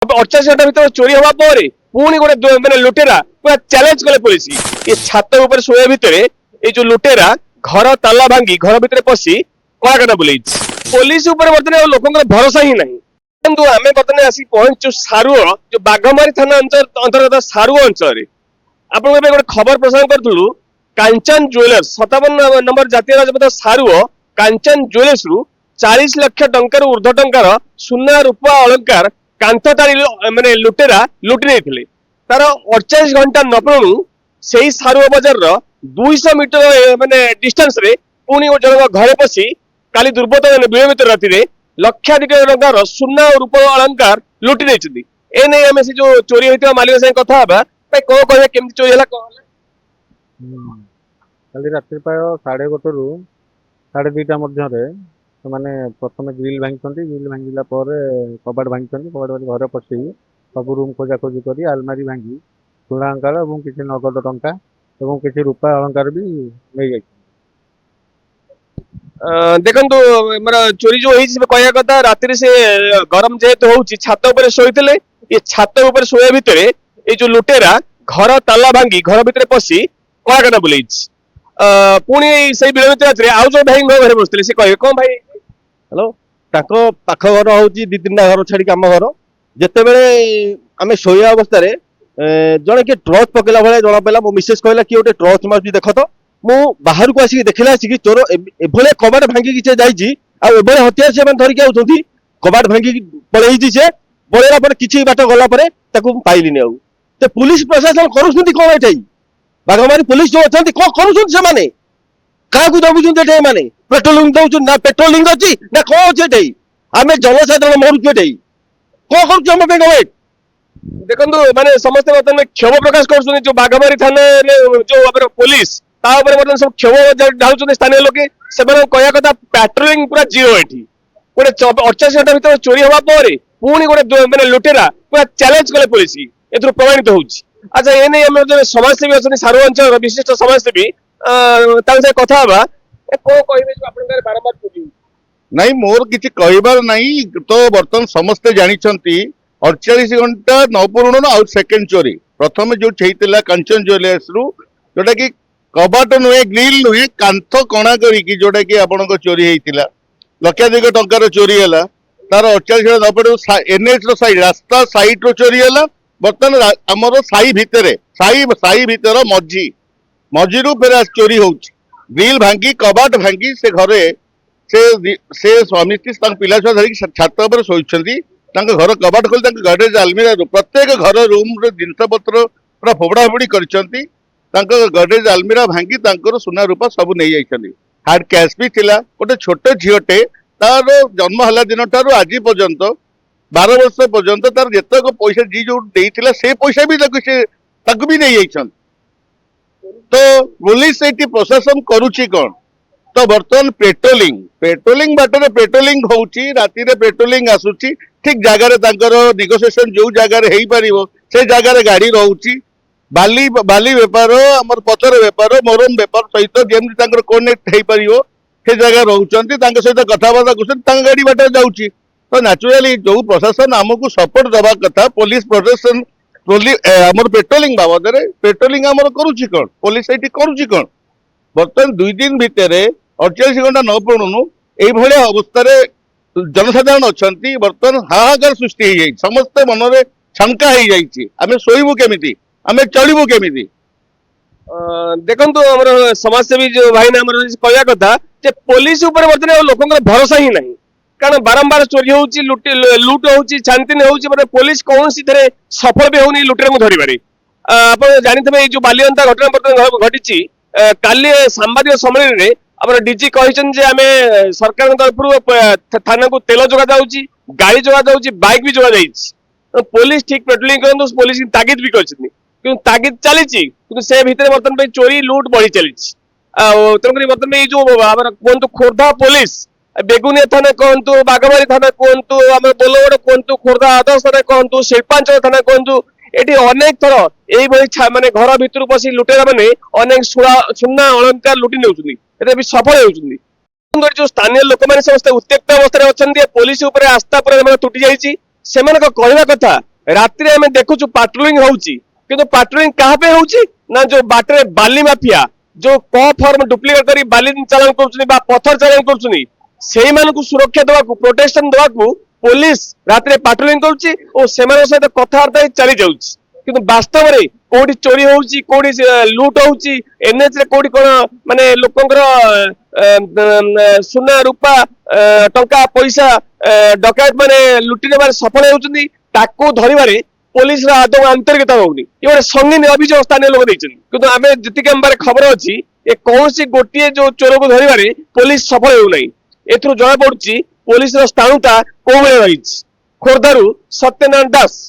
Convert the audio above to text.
48 घंटा भीतर चोरी हवा पर पुणी गोटे माने लुटेरा पूरा चैलेंज कले पुलिस ये छात ऊपर सोया भितर ये जो लुटेरा घर ताला भांगी घर भितर पशि कलाकाना बुलाई पुलिस ऊपर बर्तमान लोक भरोसा ही नहीं। किंतु आम बर्तमान आसिक पहुंचु सारुओ जो बाघमारी थाना अंतर्गत सारुओ अंचल आप गोटे खबर प्रसारण करूँ कांचन ज्वेलर्स 57 नंबर जातीय राजपथ सारुओ कांचन ज्वेलर्स रु 40 लाख टंकार ऊर्ध्व टंकार सुना रूपा अलंकार कांथताड़ी माने लुटेरा लुटि नहीं तार 48 घंटा नपणु से ही सारुओ बजार 200 मीटर माने डिस्टेंस रे पुणी जन घरे पशि काली दुर्बृत्त मैंने विलंबित राति लक्षाधिक टंकार सुना और रूप अलंकार लुटि नहीं एने आम से जो चोरी होता मालिक साथ कथा कौन कह केमती चोरी है काली रात्रि प्राय 1:30 रु 2:30 मध्य मैंने प्रथम ग्रिल भांगी कबाट भांगी कबाट भांगी घर पशि सब रूम खोजाखोजी कर आलमारी भांगी सुना अलंकार और किसी नगद टंका और किसी रूपा अलंकार भी नहीं जाए। देखो मोर चोरी जो कहया कथा राति से गरम जेहेतु हो छात उपर शोते ये छात उपर शोया भितर ये जो लुटेरा घर ताला भांगी घर भितर पशि कलाकाना बुलाई पुणी से विलंबित राति आउ जो भाई घर बसते से कहे कौन भाई हेलो पाख घर हूँ दी 3टा घर छाड़ी आम घर जिते बड़े आम शोया अवस्था जड़े किए ट्रच पकेला भाई जना पड़ा मो मिसेस कहला कि गोटे ट्रच मार्च देख तो मु बाहर को आसिक देखला आसिक चोर एभले कबाट भांगी जाइए आए हथियार से धरिक आउट कबाट भांगी पलैसी से पलैला पर किसी बाट गला पाइलिनी आउ तो पुलिस प्रशासन करुँच कौन ये बाघमारी पुलिस जो अच्छा कौन करुँच क्या जगुचे माने पेट्रोलिंग दौन ना पेट्रोलिंग अच्छी ना कौन अच्छे आम जनसाधारण मरुचे कौन कर गवर्नमेंट देखो माने समस्त बर्तमान क्षोभ प्रकाश कर जो बाघमारी थाना जो पुलिस बर्तमान सब क्षोभ ढालुं स्थानीय लोके से कहया कथा पेट्रोलिंग पूरा जीरो ये गोटे 48 घंटा भीतर चोरी हवा पर पुणी गोटे माने लुटेरा पूरा चैलेंज कले पुलिस ए प्रमाणित हो। अच्छा ये नहीं आम जो समाजसेवी अच्छा सारू अंचल विशिष्ट समाजसेवी कथा कौन कहे बारंबार चोरी नहीं मोर किसी कहबार नहीं तो बर्तमान समस्ते जानी 48 घंटा न पूर्ण आउ सेकेंड चोरी प्रथम जो छेला कांचन ज्वेलर्स रु जोटा कि कबाट नुहे ग्रिल नुहे कांथ कणा करी जोटा कि आपण चोरी होता लक्षाधिक टंकार चोरी है तार 48 घंटा न पड़े एनएच साइड रास्ता साइड रो चोरी है बर्तमान आमर साई भितर मझी रू फिर चोरी हो ग्रिल भांगी कबाट भांगी से घरे से स्वामी स्त्री पिला छुआ धरिक छात पर शोचती घर कबाट खोली गडरेज आलमीरा प्रत्येक घर रूम जिनस पत्र पूरा फोबड़ा फोबड़ी कर गडरेज आलमीरा भांगी सुना रूपा सब नहीं जाइछन्ती हार्ड कैश भी थिला गोटे छोट झीटे तार जन्म हला दिन ठारू आज पर्यंत 12 वर्ष पर्यंत तार जेतक पैसा जी जो देइथिला से पैसा भी भी नहीं जाइछन्ती तो पुलिस ये प्रशासन करुच्ची कौन तो बर्तमान पेट्रोलिंग बाटर पेट्रोलिंग होउची राति रे पेट्रोलिंग आसुची ठीक जगह निगोसिएशन जो जगार हो पार से जगार गाड़ी रोची बाली बेपार आम पथर बेपार मोरम बेपार सहित जमी कनेक्ट हो पार से जगह रोचंती सहित कथबार्ता कर गाड़ी बाट जाऊँगी तो न्याचुराली जो प्रशासन आमको सपोर्ट दवा कथा पुलिस प्रशासन आमर पेट्रोलिंग बाबद पेट्रोलिंग आमर करुच्ची कौन पुलिस ये करुच्ची कौन बर्तमान 2 दिन भितर 48 घंटा न पूर्ण ये अवस्था जनसाधारण अच्छा बर्तमान हाहाकार सृष्टि हो समस्ते मन में शंका हो जाए आम शोबू केमी आम चलू केमी देखो समाजसेवी जो भाई ने कहया कथा पुलिस बर्तमान लोक भरोसा ही नहीं कारण बारंबार चोरी होची लुट होची छानतीन होची पुलिस कौन सी सफल भी होनी लुटेरा को धरबारे आप जानी जो बालियंता घटना बर्तमान घटी काली सांबादिक सम्मेलन में आम डीजी कही आम सरकार तरफ थाना को तेल जोगा जाऊँगी गाड़ी जोगा जाऊँगी बाइक भी जोगा जाइए पुलिस ठीक पेट्रोलिंग करूँ पुलिस तागिद भी कर तागिद चली से भितर बर्तमान चोरी लुट बढ़ी चली तेणुक बर्तमान जो कहतु खोर्धा पुलिस बेगुनिया थाना कहतु बाघमारी थाना कहतु आम बोलगड़ कहतु खोर्धा आदर्श थाना कहतु शिल्पांचल थाना कहतु ये अनेक थर यही माने घर भितर पशि लुटेरा मैंने अनेक सुना अलंकार लुटि ने भी सफल हो जो स्थानीय लोक मैंने समस्त उत्त्यक्त अवस्था अच्छा पुलिस आस्था पूरा तुटी जाइए कहवा कथा रात्रि आम देखुचु पाट्रोलिंग होउची किंतु पाट्रोलिंग कहाँ पे होउची ना जो बाटरे बाली माफिया जो क फॉर्म डुप्लिकेट करी बाली चालान करुछनी बा पत्थर चालान करुछनी सेही मानकु सुरक्षा देवाकू प्रोटेक्शन देवाकू पुलिस रात्रि पाट्रोलिंग करुची और सेमान सहित कथबार्ता चली जाउची किंतु वास्तव में कोडी चोरी होउची कोडी लूट होउची एनएच रे कोडी कोन माने लोकंकर सुना रूपा टंका पैसा डकैत माने लुटी नेबार सफल होउचंदी ताकू धरिबारे पुलिस रा आदौ आंतरिकता होउनी ये संगीन अभियोग स्थानीय लोक दैछन किंतु आमे जति के खबर अछि ए कौनसी गोटिए जो चोर को धरिबारे पुलिस सफल होउ नै एथरो जणा पडुची पुलिस रा स्थाणुता कोबळे रहिछि खोरदारू सत्यनारायण दास।